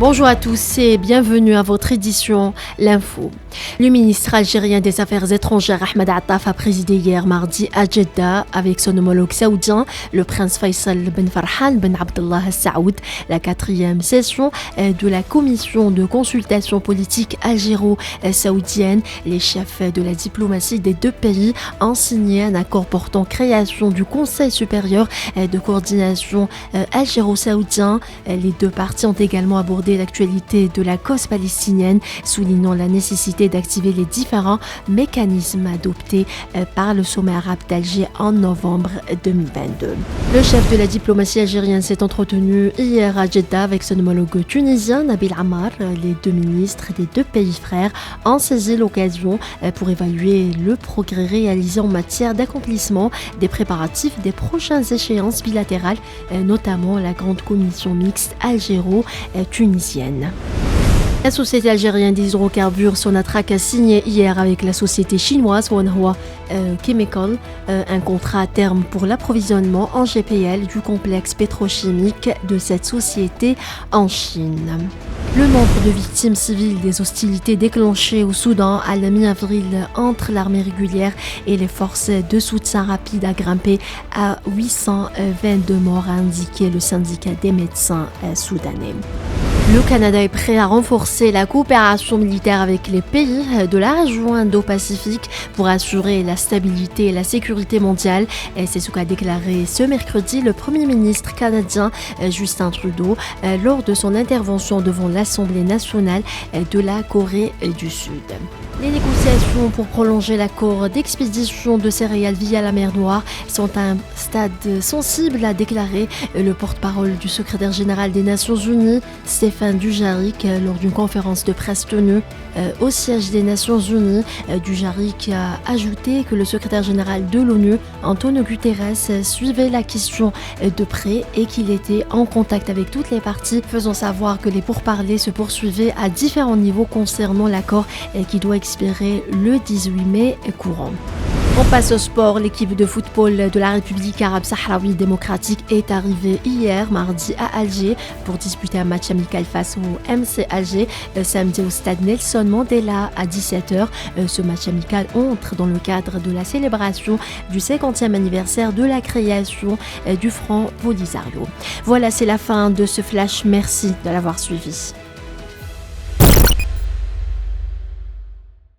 Bonjour à tous et bienvenue à votre édition L'Info. Le ministre algérien des Affaires étrangères Ahmed Attaf a présidé hier mardi à Jeddah avec son homologue saoudien, le prince Faisal Ben Farhan Ben Abdallah Al Saoud, la 4e session de la commission de consultation politique algéro-saoudienne. Les chefs de la diplomatie des deux pays ont signé un accord portant création du Conseil supérieur de coordination algéro-saoudien. Les deux parties ont également abordé l'actualité de la cause palestinienne, soulignant la nécessité d'activer les différents mécanismes adoptés par le sommet arabe d'Alger en novembre 2022. Le chef de la diplomatie algérienne s'est entretenu hier à Jeddah avec son homologue tunisien Nabil Amar. Les deux ministres des deux pays frères ont saisi l'occasion pour évaluer le progrès réalisé en matière d'accomplissement des préparatifs des prochaines échéances bilatérales, notamment la grande commission mixte algéro-tunisienne. La société algérienne d'hydrocarbures Sonatrach a signé hier avec la société chinoise Wanhua Chemical un contrat à terme pour l'approvisionnement en GPL du complexe pétrochimique de cette société en Chine. Le nombre de victimes civiles des hostilités déclenchées au Soudan à la mi-avril entre l'armée régulière et les forces de soutien rapide a grimpé à 822 morts, a indiqué le syndicat des médecins soudanais. Le Canada est prêt à renforcer la coopération militaire avec les pays de la région Indo-Pacifique pour assurer la stabilité et la sécurité mondiale. C'est ce qu'a déclaré ce mercredi le Premier ministre canadien Justin Trudeau lors de son intervention devant l'Assemblée nationale de la Corée du Sud. Les négociations pour prolonger l'accord d'expédition de céréales via la mer Noire sont à un stade sensible, a déclaré le porte-parole du secrétaire général des Nations Unies, Stéphane Dujarric, lors d'une conférence de presse tenue au siège des Nations Unies. Dujarric a ajouté que le secrétaire général de l'ONU, Antonio Guterres, suivait la question de près et qu'il était en contact avec toutes les parties, faisant savoir que les pourparlers se poursuivaient à différents niveaux concernant l'accord qui doit expirer le 18 mai courant. On passe au sport. L'équipe de football de la République arabe sahraoui démocratique est arrivée hier mardi à Alger pour disputer un match amical face au MC Alger samedi au stade Nelson Mandela à 17h. Ce match amical entre dans le cadre de la célébration du 50e anniversaire de la création du Front Polisario. Voilà, c'est la fin de ce flash. Merci de l'avoir suivi.